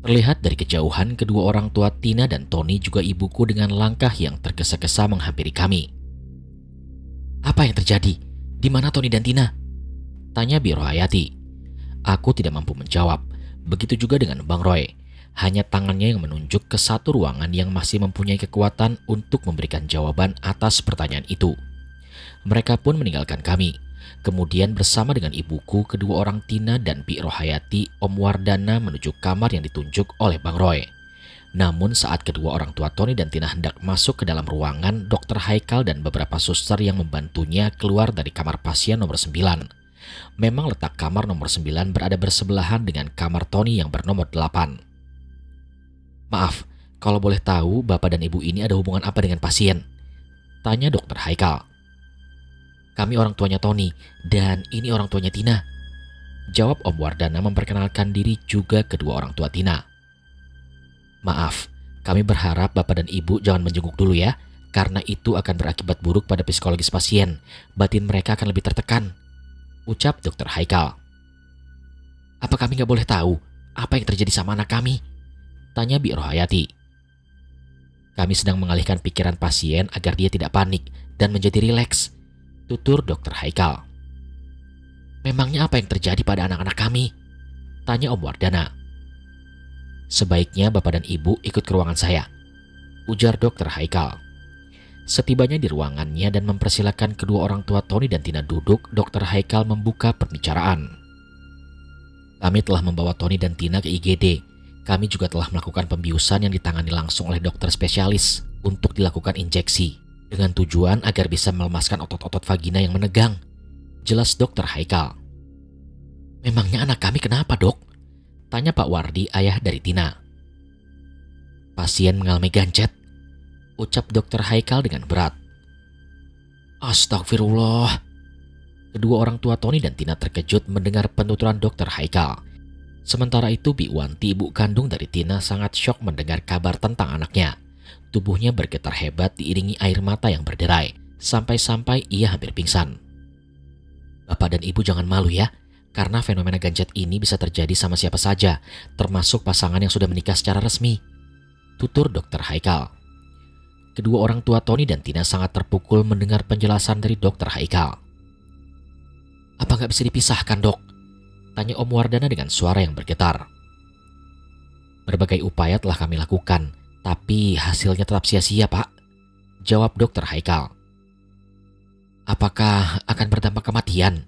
Terlihat dari kejauhan, kedua orang tua Tina dan Tony juga ibuku dengan langkah yang tergesa-gesa menghampiri kami. "Apa yang terjadi? Di mana Tony dan Tina?" tanya Bi Rohayati. Aku tidak mampu menjawab. Begitu juga dengan Bang Roy. Hanya tangannya yang menunjuk ke satu ruangan yang masih mempunyai kekuatan untuk memberikan jawaban atas pertanyaan itu. Mereka pun meninggalkan kami. Kemudian bersama dengan ibuku, kedua orang Tina dan Bi Rohayati, Om Wardana menuju kamar yang ditunjuk oleh Bang Roy. Namun saat kedua orang tua Tony dan Tina hendak masuk ke dalam ruangan, Dr. Haikal dan beberapa suster yang membantunya keluar dari kamar pasien nomor 9. Memang letak kamar nomor 9 berada bersebelahan dengan kamar Tony yang bernomor 8. "Maaf, kalau boleh tahu bapak dan ibu ini ada hubungan apa dengan pasien?" tanya Dr. Haikal. "Kami orang tuanya Tony, dan ini orang tuanya Tina," jawab Om Wardana memperkenalkan diri juga kedua orang tua Tina. "Maaf, kami berharap bapak dan ibu jangan menjenguk dulu ya, karena itu akan berakibat buruk pada psikologis pasien. Batin mereka akan lebih tertekan," ucap Dr. Haikal. "Apa kami nggak boleh tahu apa yang terjadi sama anak kami?" tanya Bi Rohayati. "Kami sedang mengalihkan pikiran pasien agar dia tidak panik dan menjadi rileks," tutur Dr. Haikal. "Memangnya apa yang terjadi pada anak-anak kami?" tanya Om Wardana. "Sebaiknya bapak dan ibu ikut ke ruangan saya," ujar Dr. Haikal. Setibanya di ruangannya dan mempersilahkan kedua orang tua Tony dan Tina duduk, Dr. Haikal membuka pembicaraan. "Kami telah membawa Tony dan Tina ke IGD. Kami juga telah melakukan pembiusan yang ditangani langsung oleh dokter spesialis untuk dilakukan injeksi, dengan tujuan agar bisa melemaskan otot-otot vagina yang menegang," jelas Dr. Haikal. "Memangnya anak kami kenapa, Dok?" tanya Pak Wardi, ayah dari Tina. "Pasien mengalami gancet," ucap Dr. Haikal dengan berat. "Astagfirullah." Kedua orang tua Tony dan Tina terkejut mendengar penuturan Dr. Haikal. Sementara itu Bi Wanti, ibu kandung dari Tina, sangat syok mendengar kabar tentang anaknya. Tubuhnya bergetar hebat diiringi air mata yang berderai, sampai-sampai ia hampir pingsan. "Bapak dan ibu jangan malu ya, karena fenomena gancet ini bisa terjadi sama siapa saja, termasuk pasangan yang sudah menikah secara resmi," tutur Dr. Haikal. Kedua orang tua Tony dan Tina sangat terpukul mendengar penjelasan dari Dr. Haikal. "Apa nggak bisa dipisahkan, Dok?" tanya Om Wardana dengan suara yang bergetar. "Berbagai upaya telah kami lakukan, tapi hasilnya tetap sia-sia, Pak," jawab Dr. Haikal. "Apakah akan berdampak kematian?"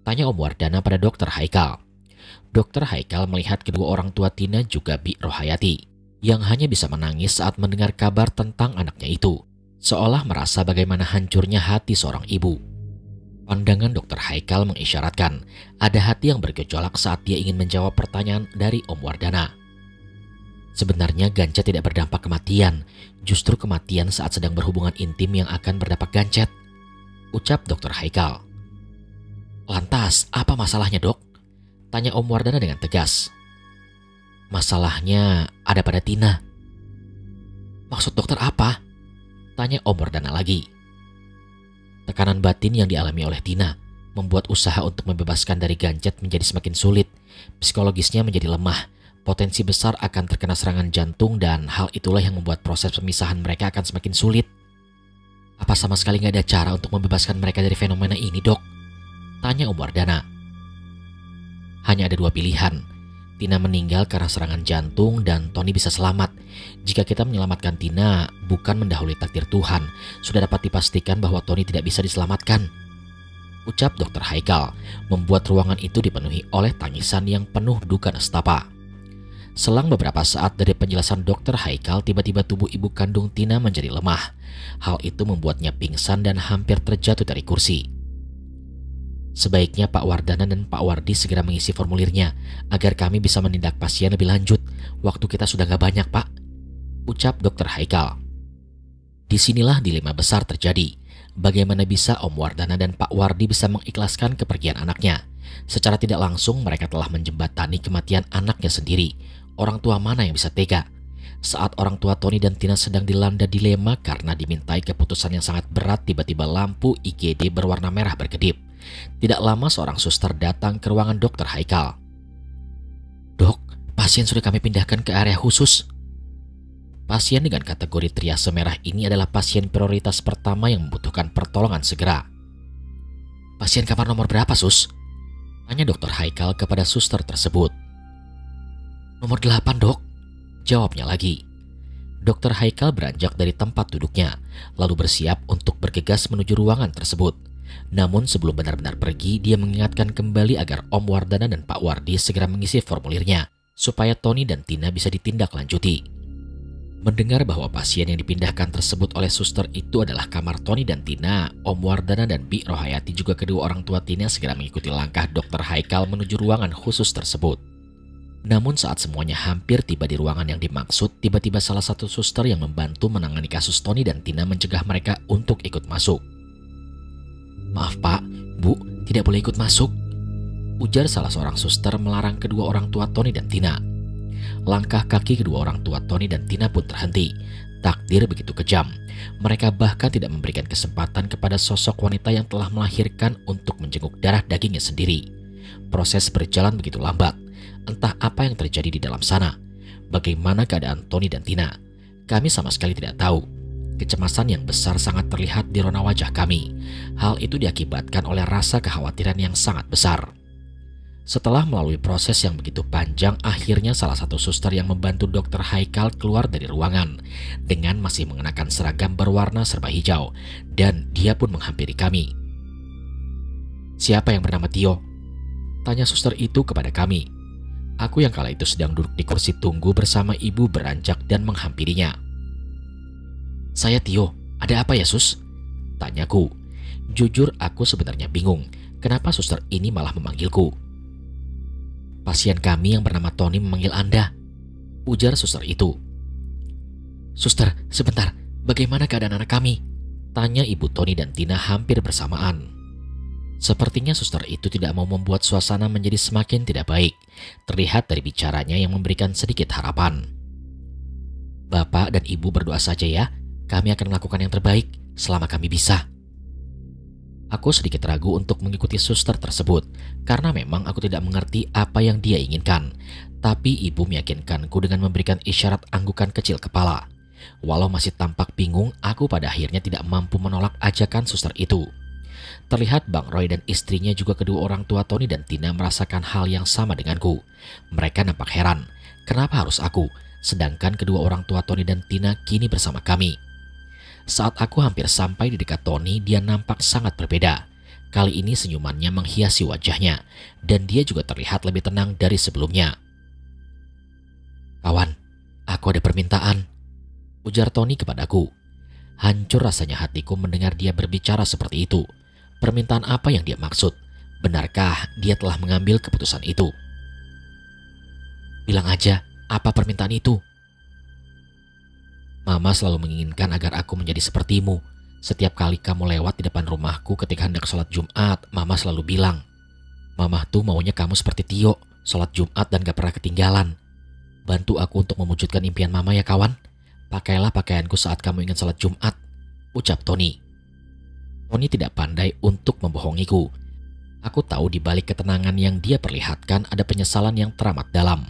tanya Om Wardana pada Dr. Haikal. Dr. Haikal melihat kedua orang tua Tina juga Bi Rohayati, yang hanya bisa menangis saat mendengar kabar tentang anaknya itu, seolah merasa bagaimana hancurnya hati seorang ibu. Pandangan Dr. Haikal mengisyaratkan ada hati yang bergejolak saat dia ingin menjawab pertanyaan dari Om Wardana. "Sebenarnya gancet tidak berdampak kematian, justru kematian saat sedang berhubungan intim yang akan berdampak gancet," ucap Dr. Haikal. "Lantas, apa masalahnya, Dok?" tanya Om Wardana dengan tegas. "Masalahnya ada pada Tina." "Maksud dokter apa?" tanya Om Wardana lagi. Tekanan batin yang dialami oleh Tina membuat usaha untuk membebaskan dari gancet menjadi semakin sulit. Psikologisnya menjadi lemah, potensi besar akan terkena serangan jantung, dan hal itulah yang membuat proses pemisahan mereka akan semakin sulit. "Apa sama sekali nggak ada cara untuk membebaskan mereka dari fenomena ini, Dok?" tanya Om Wardana. "Hanya ada dua pilihan. Tina meninggal karena serangan jantung dan Tony bisa selamat. Jika kita menyelamatkan Tina bukan mendahului takdir Tuhan, sudah dapat dipastikan bahwa Tony tidak bisa diselamatkan," ucap Dr. Haikal, membuat ruangan itu dipenuhi oleh tangisan yang penuh duka nestapa. Selang beberapa saat dari penjelasan Dr. Haikal, tiba-tiba tubuh ibu kandung Tina menjadi lemah. Hal itu membuatnya pingsan dan hampir terjatuh dari kursi. "Sebaiknya Pak Wardana dan Pak Wardi segera mengisi formulirnya agar kami bisa menindak pasien lebih lanjut. Waktu kita sudah gak banyak, Pak," ucap Dr. Haikal. Disinilah dilema besar terjadi. Bagaimana bisa Om Wardana dan Pak Wardi bisa mengikhlaskan kepergian anaknya? Secara tidak langsung mereka telah menjembatani kematian anaknya sendiri. Orang tua mana yang bisa tega? Saat orang tua Tony dan Tina sedang dilanda dilema karena dimintai keputusan yang sangat berat, tiba-tiba lampu IGD berwarna merah berkedip. Tidak lama seorang suster datang ke ruangan Dr. Haikal. "Dok, pasien sudah kami pindahkan ke area khusus. Pasien dengan kategori triase merah ini adalah pasien prioritas pertama yang membutuhkan pertolongan segera. Pasien kamar nomor berapa, Sus? Tanya Dr. Haikal kepada suster tersebut. Nomor 8, Dok. Jawabnya lagi. Dr. Haikal beranjak dari tempat duduknya, lalu bersiap untuk bergegas menuju ruangan tersebut. Namun sebelum benar-benar pergi, dia mengingatkan kembali agar Om Wardana dan Pak Wardi segera mengisi formulirnya, supaya Tony dan Tina bisa ditindaklanjuti. Mendengar bahwa pasien yang dipindahkan tersebut oleh suster itu adalah kamar Tony dan Tina, Om Wardana dan Bi Rohayati juga kedua orang tua Tina segera mengikuti langkah Dr. Haikal menuju ruangan khusus tersebut. Namun saat semuanya hampir tiba di ruangan yang dimaksud, tiba-tiba salah satu suster yang membantu menangani kasus Tony dan Tina mencegah mereka untuk ikut masuk. Maaf Pak, Bu, tidak boleh ikut masuk, ujar salah seorang suster melarang kedua orang tua Tony dan Tina. Langkah kaki kedua orang tua Tony dan Tina pun terhenti. Takdir begitu kejam. Mereka bahkan tidak memberikan kesempatan kepada sosok wanita yang telah melahirkan untuk menjenguk darah dagingnya sendiri. Proses berjalan begitu lambat. Entah apa yang terjadi di dalam sana. Bagaimana keadaan Tony dan Tina? Kami sama sekali tidak tahu. Kecemasan yang besar sangat terlihat di rona wajah kami. Hal itu diakibatkan oleh rasa kekhawatiran yang sangat besar. Setelah melalui proses yang begitu panjang, akhirnya salah satu suster yang membantu Dr. Haikal keluar dari ruangan dengan masih mengenakan seragam berwarna serba hijau, dan dia pun menghampiri kami. Siapa yang bernama Tio? Tanya suster itu kepada kami. Aku yang kala itu sedang duduk di kursi tunggu bersama ibu beranjak dan menghampirinya. Saya Tio, ada apa ya Sus? Tanyaku. Jujur aku sebenarnya bingung, kenapa suster ini malah memanggilku. Pasien kami yang bernama Tony memanggil Anda, ujar suster itu. Suster, sebentar, bagaimana keadaan anak kami? Tanya ibu Tony dan Tina hampir bersamaan. Sepertinya suster itu tidak mau membuat suasana menjadi semakin tidak baik. Terlihat dari bicaranya yang memberikan sedikit harapan. Bapak dan ibu berdoa saja ya, kami akan melakukan yang terbaik selama kami bisa. Aku sedikit ragu untuk mengikuti suster tersebut, karena memang aku tidak mengerti apa yang dia inginkan. Tapi ibu meyakinkanku dengan memberikan isyarat anggukan kecil kepala. Walau masih tampak bingung, aku pada akhirnya tidak mampu menolak ajakan suster itu. Terlihat Bang Roy dan istrinya juga kedua orang tua Tony dan Tina merasakan hal yang sama denganku. Mereka nampak heran, kenapa harus aku, sedangkan kedua orang tua Tony dan Tina kini bersama kami. Saat aku hampir sampai di dekat Tony, dia nampak sangat berbeda. Kali ini senyumannya menghiasi wajahnya, dan dia juga terlihat lebih tenang dari sebelumnya. Kawan, aku ada permintaan, ujar Tony kepadaku. Hancur rasanya hatiku mendengar dia berbicara seperti itu. Permintaan apa yang dia maksud? Benarkah dia telah mengambil keputusan itu? Bilang aja, apa permintaan itu? Mama selalu menginginkan agar aku menjadi sepertimu. Setiap kali kamu lewat di depan rumahku ketika hendak sholat Jumat, Mama selalu bilang, Mama tuh maunya kamu seperti Tio, sholat Jumat dan gak pernah ketinggalan. Bantu aku untuk mewujudkan impian Mama ya kawan. Pakailah pakaianku saat kamu ingin sholat Jumat, ucap Tony. Tony tidak pandai untuk membohongiku. Aku tahu di balik ketenangan yang dia perlihatkan ada penyesalan yang teramat dalam.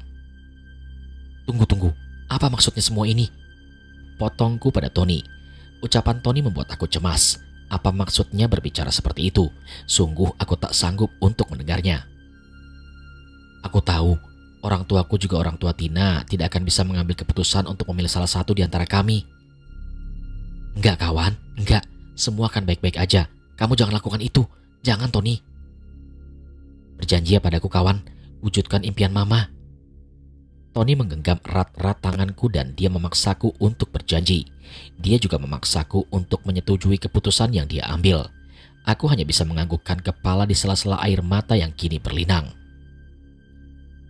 Tunggu, apa maksudnya semua ini? Potongku pada Tony. Ucapan Tony membuat aku cemas. Apa maksudnya berbicara seperti itu? Sungguh aku tak sanggup untuk mendengarnya. Aku tahu, orang tuaku juga orang tua Tina tidak akan bisa mengambil keputusan untuk memilih salah satu di antara kami. Enggak kawan, enggak. Semua akan baik-baik aja. Kamu jangan lakukan itu. Jangan Tony. Berjanji ya padaku kawan, wujudkan impian Mama. Tony menggenggam erat-erat tanganku dan dia memaksaku untuk berjanji. Dia juga memaksaku untuk menyetujui keputusan yang dia ambil. Aku hanya bisa menganggukkan kepala di sela-sela air mata yang kini berlinang.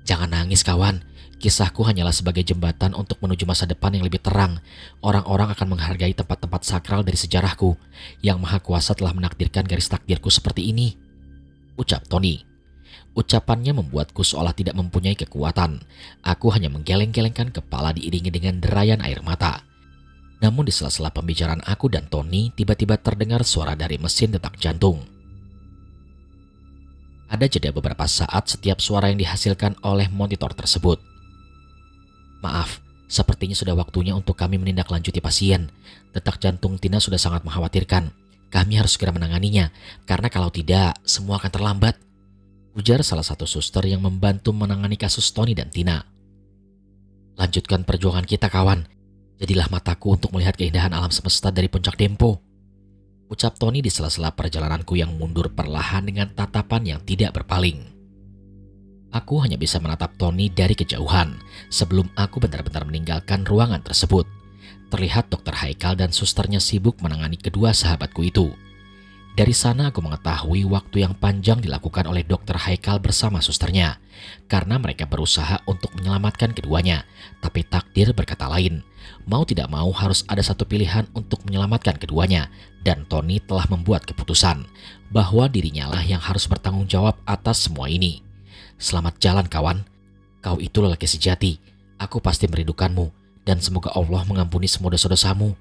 Jangan nangis kawan. Kisahku hanyalah sebagai jembatan untuk menuju masa depan yang lebih terang. Orang-orang akan menghargai tempat-tempat sakral dari sejarahku. Yang Maha Kuasa telah menakdirkan garis takdirku seperti ini, ucap Tony. Ucapannya membuatku seolah tidak mempunyai kekuatan. Aku hanya menggeleng-gelengkan kepala diiringi dengan derayan air mata. Namun di sela-sela pembicaraan aku dan Tony, tiba-tiba terdengar suara dari mesin detak jantung. Ada jeda beberapa saat setiap suara yang dihasilkan oleh monitor tersebut. Maaf, sepertinya sudah waktunya untuk kami menindaklanjuti pasien. Detak jantung Tina sudah sangat mengkhawatirkan. Kami harus segera menanganinya, karena kalau tidak, semua akan terlambat. Ujar salah satu suster yang membantu menangani kasus Tony dan Tina. Lanjutkan perjuangan kita, kawan. Jadilah mataku untuk melihat keindahan alam semesta dari puncak Dempo. Ucap Tony di sela-sela perjalananku yang mundur perlahan dengan tatapan yang tidak berpaling. Aku hanya bisa menatap Tony dari kejauhan sebelum aku benar-benar meninggalkan ruangan tersebut. Terlihat Dr. Haikal dan susternya sibuk menangani kedua sahabatku itu. Dari sana aku mengetahui waktu yang panjang dilakukan oleh Dr. Haikal bersama susternya, karena mereka berusaha untuk menyelamatkan keduanya. Tapi takdir berkata lain. Mau tidak mau harus ada satu pilihan untuk menyelamatkan keduanya, dan Tony telah membuat keputusan bahwa dirinya lah yang harus bertanggung jawab atas semua ini. Selamat jalan, kawan. Kau itu lelaki sejati. Aku pasti merindukanmu, dan semoga Allah mengampuni semua dosa-dosamu.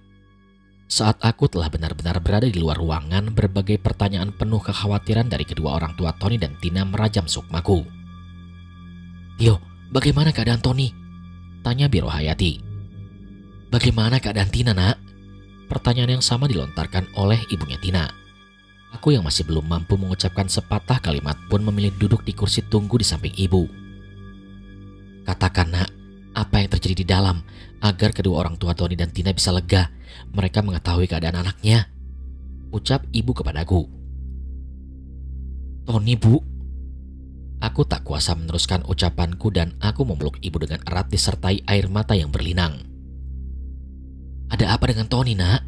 Saat aku telah benar-benar berada di luar ruangan, berbagai pertanyaan penuh kekhawatiran dari kedua orang tua Tony dan Tina merajam sukmaku. Tio, bagaimana keadaan Tony? Tanya Bi Rohayati. Bagaimana keadaan Tina, nak? Pertanyaan yang sama dilontarkan oleh ibunya Tina. Aku yang masih belum mampu mengucapkan sepatah kalimat pun memilih duduk di kursi tunggu di samping ibu. Katakan, nak, apa yang terjadi di dalam agar kedua orang tua Tony dan Tina bisa lega. Mereka mengetahui keadaan anaknya. Ucap ibu kepadaku. Tony, Bu. Aku tak kuasa meneruskan ucapanku dan aku memeluk ibu dengan erat disertai air mata yang berlinang. Ada apa dengan Tony, nak?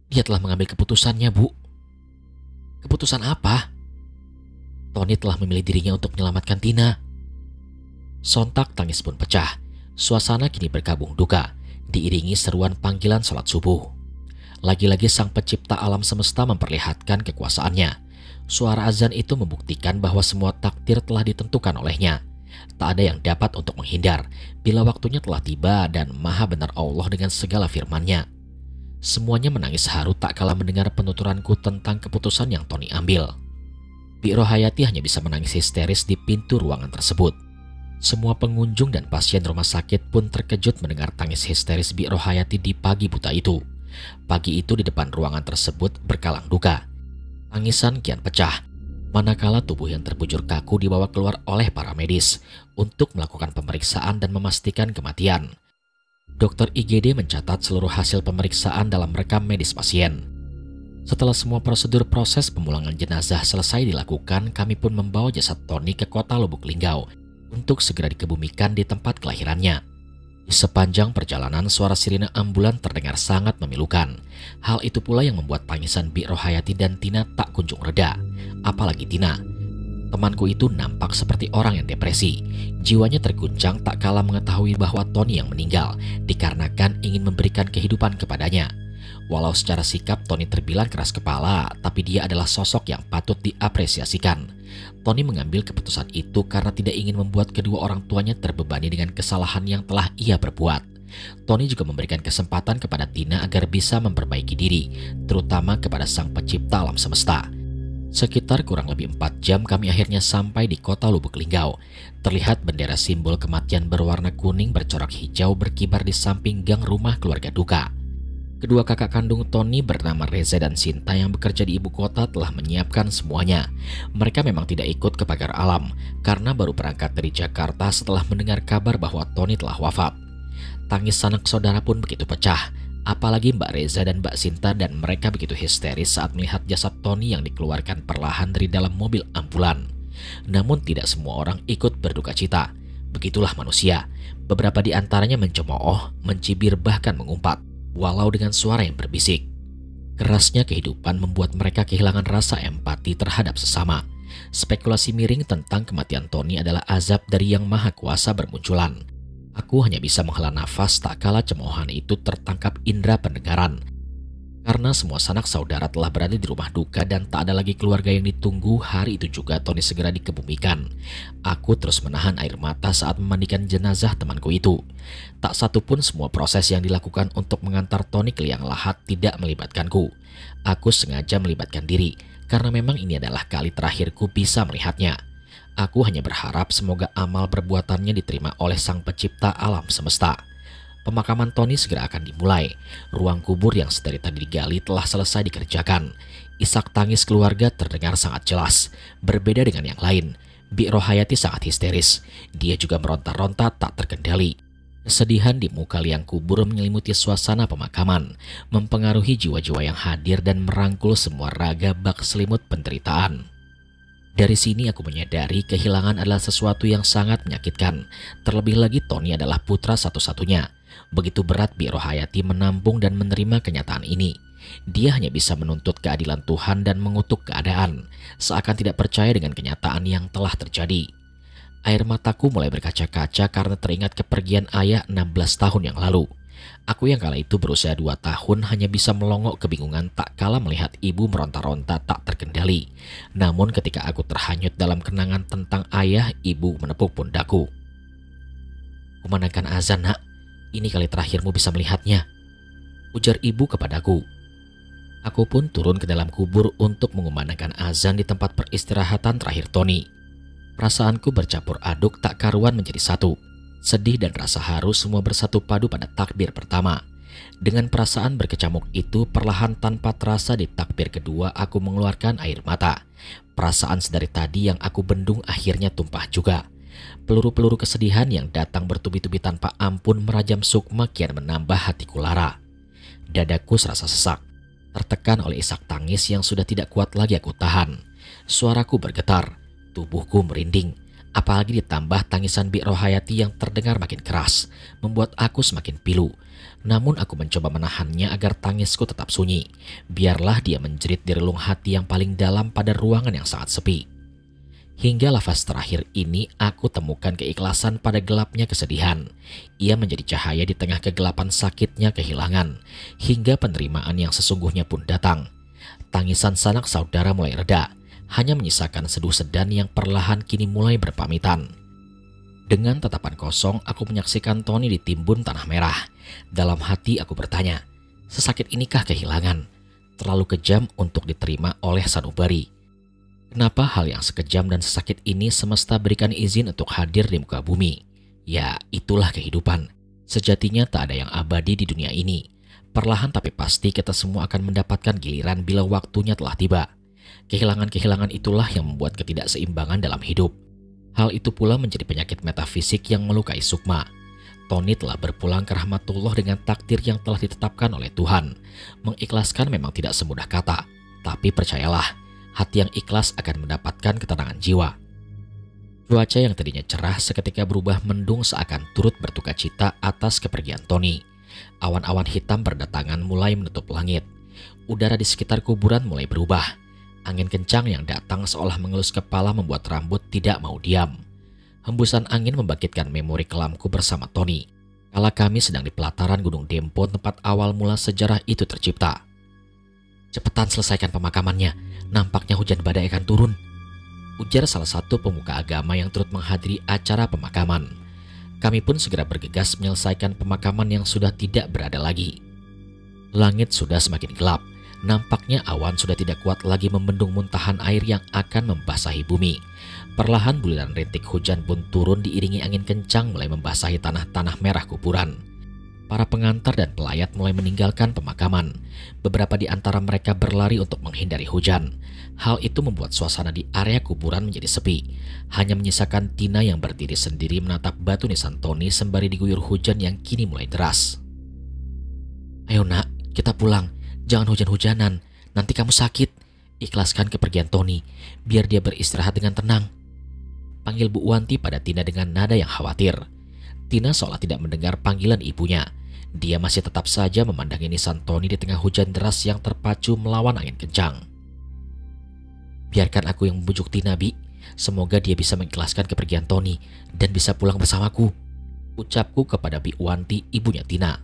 Dia telah mengambil keputusannya, Bu. Keputusan apa? Tony telah memilih dirinya untuk menyelamatkan Tina. Sontak tangis pun pecah. Suasana kini berkabung duka, diiringi seruan panggilan sholat subuh. Lagi-lagi sang pencipta alam semesta memperlihatkan kekuasaannya. Suara azan itu membuktikan bahwa semua takdir telah ditentukan olehnya. Tak ada yang dapat untuk menghindar bila waktunya telah tiba, dan maha benar Allah dengan segala firman-Nya. Semuanya menangis haru tak kalah mendengar penuturanku tentang keputusan yang Tony ambil. Bi Rohayati hanya bisa menangis histeris di pintu ruangan tersebut. Semua pengunjung dan pasien rumah sakit pun terkejut mendengar tangis histeris Bi Rohayati di pagi buta itu. Pagi itu di depan ruangan tersebut berkalang duka. Tangisan kian pecah, manakala tubuh yang terbujur kaku dibawa keluar oleh para medis untuk melakukan pemeriksaan dan memastikan kematian. Dokter IGD mencatat seluruh hasil pemeriksaan dalam rekam medis pasien. Setelah semua prosedur proses pemulangan jenazah selesai dilakukan, kami pun membawa jasad Tony ke kota Lubuk Linggau untuk segera dikebumikan di tempat kelahirannya. Di sepanjang perjalanan, suara sirine ambulan terdengar sangat memilukan. Hal itu pula yang membuat tangisan Bi Rohayati dan Tina tak kunjung reda. Apalagi Tina. Temanku itu nampak seperti orang yang depresi. Jiwanya terguncang tak kalah mengetahui bahwa Tony yang meninggal dikarenakan ingin memberikan kehidupan kepadanya. Walau secara sikap Tony terbilang keras kepala, tapi dia adalah sosok yang patut diapresiasikan. Tony mengambil keputusan itu karena tidak ingin membuat kedua orang tuanya terbebani dengan kesalahan yang telah ia perbuat. Tony juga memberikan kesempatan kepada Tina agar bisa memperbaiki diri, terutama kepada sang pencipta alam semesta. Sekitar kurang lebih 4 jam kami akhirnya sampai di kota Lubuk Linggau. Terlihat bendera simbol kematian berwarna kuning bercorak hijau berkibar di samping gang rumah keluarga duka. Kedua kakak kandung Tony bernama Reza dan Sinta yang bekerja di ibu kota telah menyiapkan semuanya. Mereka memang tidak ikut ke pagar alam karena baru berangkat dari Jakarta setelah mendengar kabar bahwa Tony telah wafat. Tangis sanak saudara pun begitu pecah, apalagi Mbak Reza dan Mbak Sinta, dan mereka begitu histeris saat melihat jasad Tony yang dikeluarkan perlahan dari dalam mobil ambulan. Namun tidak semua orang ikut berduka cita. Begitulah manusia. Beberapa di antaranya mencemooh, mencibir, bahkan mengumpat, walau dengan suara yang berbisik. Kerasnya kehidupan membuat mereka kehilangan rasa empati terhadap sesama. Spekulasi miring tentang kematian Tony adalah azab dari Yang Maha Kuasa bermunculan. Aku hanya bisa menghela nafas tak kala cemoohan itu tertangkap indera pendengaran. Karena semua sanak saudara telah berada di rumah duka dan tak ada lagi keluarga yang ditunggu, hari itu juga Tony segera dikebumikan. Aku terus menahan air mata saat memandikan jenazah temanku itu. Tak satu pun semua proses yang dilakukan untuk mengantar Tony ke liang lahat tidak melibatkanku. Aku sengaja melibatkan diri, karena memang ini adalah kali terakhirku bisa melihatnya. Aku hanya berharap semoga amal perbuatannya diterima oleh Sang Pencipta alam semesta. Pemakaman Tony segera akan dimulai. Ruang kubur yang sedari tadi digali telah selesai dikerjakan. Isak tangis keluarga terdengar sangat jelas. Berbeda dengan yang lain, Bi Rohayati sangat histeris. Dia juga meronta-ronta tak terkendali. Kesedihan di muka liang kubur menyelimuti suasana pemakaman, mempengaruhi jiwa-jiwa yang hadir dan merangkul semua raga bak selimut penderitaan. Dari sini aku menyadari kehilangan adalah sesuatu yang sangat menyakitkan. Terlebih lagi Tony adalah putra satu-satunya. Begitu berat Bi Rohayati menampung dan menerima kenyataan ini. Dia hanya bisa menuntut keadilan Tuhan dan mengutuk keadaan, seakan tidak percaya dengan kenyataan yang telah terjadi. Air mataku mulai berkaca-kaca karena teringat kepergian ayah 16 tahun yang lalu. Aku yang kala itu berusia 2 tahun hanya bisa melongok kebingungan tak kala melihat ibu meronta-ronta tak terkendali. Namun ketika aku terhanyut dalam kenangan tentang ayah, ibu menepuk pundakku. "Kumandangkan azan, Nak. Ini kali terakhirmu bisa melihatnya," ujar ibu kepadaku. Aku pun turun ke dalam kubur untuk mengumandangkan azan di tempat peristirahatan terakhir Tony. Perasaanku bercampur aduk tak karuan menjadi satu. Sedih dan rasa haru semua bersatu padu pada takbir pertama. Dengan perasaan berkecamuk itu, perlahan tanpa terasa di takbir kedua aku mengeluarkan air mata. Perasaan sedari tadi yang aku bendung akhirnya tumpah juga. Peluru-peluru kesedihan yang datang bertubi-tubi tanpa ampun merajam Sukma kian menambah hatiku lara. Dadaku serasa sesak, tertekan oleh isak tangis yang sudah tidak kuat lagi aku tahan. Suaraku bergetar. Tubuhku merinding, apalagi ditambah tangisan Bi Rohayati yang terdengar makin keras, membuat aku semakin pilu. Namun aku mencoba menahannya agar tangisku tetap sunyi. Biarlah dia menjerit di relung hati yang paling dalam pada ruangan yang sangat sepi. Hingga lafaz terakhir ini aku temukan keikhlasan pada gelapnya kesedihan. Ia menjadi cahaya di tengah kegelapan sakitnya kehilangan. Hingga penerimaan yang sesungguhnya pun datang. Tangisan sanak saudara mulai reda. Hanya menyisakan seduh sedan yang perlahan kini mulai berpamitan. Dengan tatapan kosong, aku menyaksikan Tony ditimbun tanah merah. Dalam hati aku bertanya, sesakit inikah kehilangan? Terlalu kejam untuk diterima oleh sanubari. Kenapa hal yang sekejam dan sesakit ini semesta berikan izin untuk hadir di muka bumi? Ya, itulah kehidupan. Sejatinya tak ada yang abadi di dunia ini. Perlahan tapi pasti kita semua akan mendapatkan giliran bila waktunya telah tiba. Kehilangan-kehilangan itulah yang membuat ketidakseimbangan dalam hidup. Hal itu pula menjadi penyakit metafisik yang melukai Sukma. Tony telah berpulang ke rahmatullah dengan takdir yang telah ditetapkan oleh Tuhan. Mengikhlaskan memang tidak semudah kata, tapi percayalah, hati yang ikhlas akan mendapatkan ketenangan jiwa. Cuaca yang tadinya cerah seketika berubah mendung seakan turut berduka cita atas kepergian Tony. Awan-awan hitam berdatangan mulai menutup langit. Udara di sekitar kuburan mulai berubah. Angin kencang yang datang seolah mengelus kepala membuat rambut tidak mau diam. Hembusan angin membangkitkan memori kelamku bersama Tony. Kala kami sedang di pelataran Gunung Dempo tempat awal mula sejarah itu tercipta. "Cepetan selesaikan pemakamannya, nampaknya hujan badai akan turun," ujar salah satu pemuka agama yang turut menghadiri acara pemakaman. Kami pun segera bergegas menyelesaikan pemakaman yang sudah tidak berada lagi. Langit sudah semakin gelap. Nampaknya awan sudah tidak kuat lagi membendung muntahan air yang akan membasahi bumi. Perlahan buliran rintik hujan pun turun diiringi angin kencang mulai membasahi tanah-tanah merah kuburan. Para pengantar dan pelayat mulai meninggalkan pemakaman. Beberapa di antara mereka berlari untuk menghindari hujan. Hal itu membuat suasana di area kuburan menjadi sepi. Hanya menyisakan Tina yang berdiri sendiri menatap batu nisan Tony sembari diguyur hujan yang kini mulai deras. "Ayo nak, kita pulang. Jangan hujan-hujanan, nanti kamu sakit. Ikhlaskan kepergian Tony, biar dia beristirahat dengan tenang," panggil Bu Wanti pada Tina dengan nada yang khawatir. Tina seolah tidak mendengar panggilan ibunya. Dia masih tetap saja memandangi nisan Tony di tengah hujan deras yang terpacu melawan angin kencang. "Biarkan aku yang membujuk Tina, Bi. Semoga dia bisa mengikhlaskan kepergian Tony dan bisa pulang bersamaku," ucapku kepada Bi Wanti, ibunya Tina.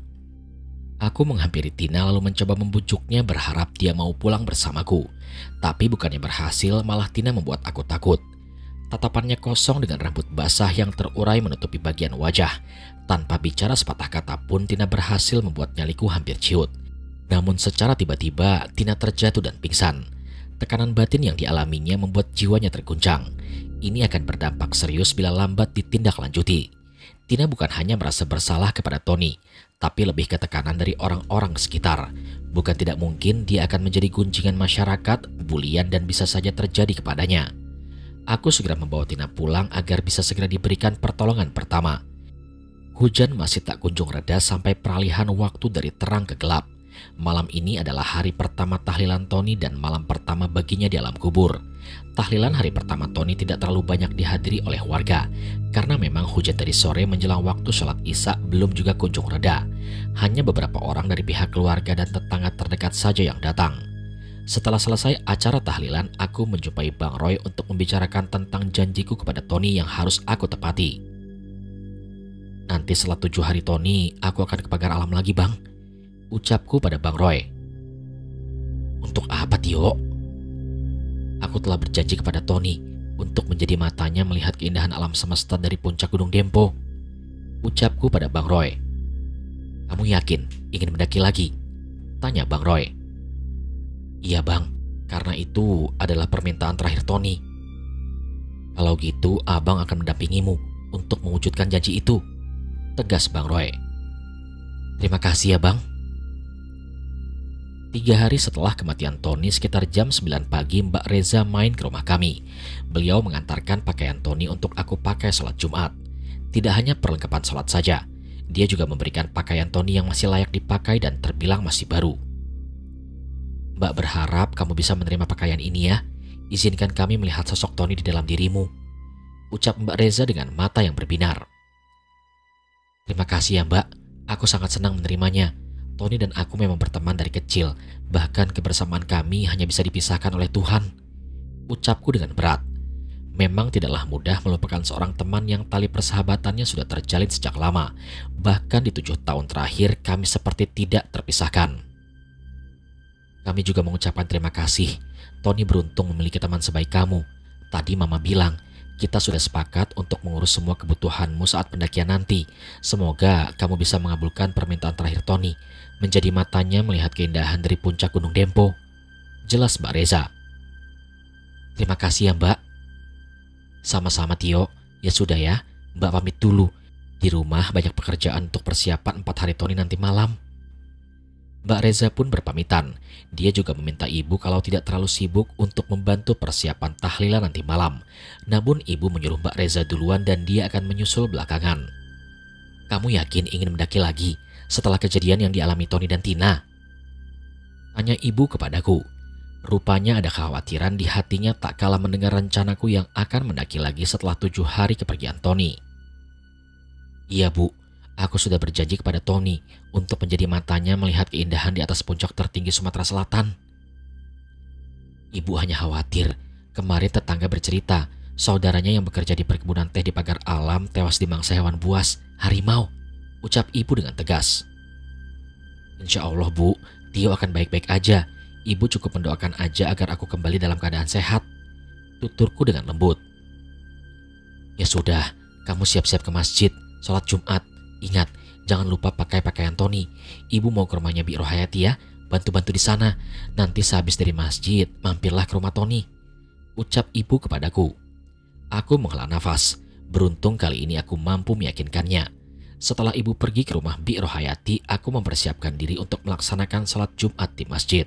Aku menghampiri Tina lalu mencoba membujuknya berharap dia mau pulang bersamaku. Tapi bukannya berhasil, malah Tina membuat aku takut. Tatapannya kosong dengan rambut basah yang terurai menutupi bagian wajah. Tanpa bicara sepatah kata pun Tina berhasil membuat nyaliku hampir ciut. Namun secara tiba-tiba Tina terjatuh dan pingsan. Tekanan batin yang dialaminya membuat jiwanya terguncang. Ini akan berdampak serius bila lambat ditindaklanjuti. Tina bukan hanya merasa bersalah kepada Tony, tapi lebih ke tekanan dari orang-orang sekitar. Bukan tidak mungkin dia akan menjadi gunjingan masyarakat, bulian dan bisa saja terjadi kepadanya. Aku segera membawa Tina pulang agar bisa segera diberikan pertolongan pertama. Hujan masih tak kunjung reda sampai peralihan waktu dari terang ke gelap. Malam ini adalah hari pertama tahlilan Tony dan malam pertama baginya di alam kubur. Tahlilan hari pertama Tony tidak terlalu banyak dihadiri oleh warga, karena memang hujan dari sore menjelang waktu sholat Isya belum juga kunjung reda. Hanya beberapa orang dari pihak keluarga dan tetangga terdekat saja yang datang. Setelah selesai acara tahlilan, aku menjumpai Bang Roy untuk membicarakan tentang janjiku kepada Tony yang harus aku tepati. Nanti setelah 7 hari Tony, aku akan ke pagar alam lagi, Bang. Ucapku pada Bang Roy. Untuk apa, Tio? Aku telah berjanji kepada Tony untuk menjadi matanya melihat keindahan alam semesta dari puncak Gunung Dempo. Ucapku pada Bang Roy. Kamu yakin ingin mendaki lagi? Tanya Bang Roy. Iya, Bang, karena itu adalah permintaan terakhir Tony. Kalau gitu, Abang akan mendampingimu untuk mewujudkan janji itu, tegas Bang Roy. Terima kasih ya, Bang. 3 hari setelah kematian Tony, sekitar jam 9 pagi, Mbak Reza main ke rumah kami. Beliau mengantarkan pakaian Tony untuk aku pakai sholat Jumat. Tidak hanya perlengkapan sholat saja, dia juga memberikan pakaian Tony yang masih layak dipakai dan terbilang masih baru. Mbak berharap kamu bisa menerima pakaian ini ya. Izinkan kami melihat sosok Tony di dalam dirimu, ucap Mbak Reza dengan mata yang berbinar. Terima kasih ya, Mbak. Aku sangat senang menerimanya. Tony dan aku memang berteman dari kecil, bahkan kebersamaan kami hanya bisa dipisahkan oleh Tuhan, ucapku dengan berat. Memang tidaklah mudah melupakan seorang teman yang tali persahabatannya sudah terjalin sejak lama. Bahkan di 7 tahun terakhir kami seperti tidak terpisahkan. Kami juga mengucapkan terima kasih. Tony beruntung memiliki teman sebaik kamu. Tadi Mama bilang, kita sudah sepakat untuk mengurus semua kebutuhanmu saat pendakian nanti. Semoga kamu bisa mengabulkan permintaan terakhir Tony, menjadi matanya melihat keindahan dari puncak Gunung Dempo, jelas Mbak Reza. Terima kasih ya, Mbak. Sama-sama, Tio. Ya sudah ya, Mbak pamit dulu. Di rumah banyak pekerjaan untuk persiapan 4 hari Tony nanti malam. Mbak Reza pun berpamitan. Dia juga meminta ibu kalau tidak terlalu sibuk untuk membantu persiapan tahlilan nanti malam. Namun ibu menyuruh Mbak Reza duluan dan dia akan menyusul belakangan. Kamu yakin ingin mendaki lagi setelah kejadian yang dialami Tony dan Tina? Tanya ibu kepadaku. Rupanya ada kekhawatiran di hatinya tak kalah mendengar rencanaku yang akan mendaki lagi setelah 7 hari kepergian Tony. Iya, Bu. Aku sudah berjanji kepada Tony untuk menjadi matanya melihat keindahan di atas puncak tertinggi Sumatera Selatan. Ibu hanya khawatir. Kemarin tetangga bercerita, saudaranya yang bekerja di perkebunan teh di pagar alam tewas dimangsa hewan buas, harimau, ucap ibu dengan tegas. Insya Allah, Bu, Tio akan baik-baik aja. Ibu cukup mendoakan aja agar aku kembali dalam keadaan sehat, tuturku dengan lembut. Ya sudah, kamu siap-siap ke masjid, sholat Jumat. Ingat, jangan lupa pakai pakaian Tony. Ibu mau ke rumahnya Bi Rohayati ya, bantu-bantu di sana. Nanti sehabis dari masjid, mampirlah ke rumah Tony, ucap ibu kepadaku. Aku menghela nafas. Beruntung kali ini aku mampu meyakinkannya. Setelah ibu pergi ke rumah Bi Rohayati, aku mempersiapkan diri untuk melaksanakan sholat Jumat di masjid.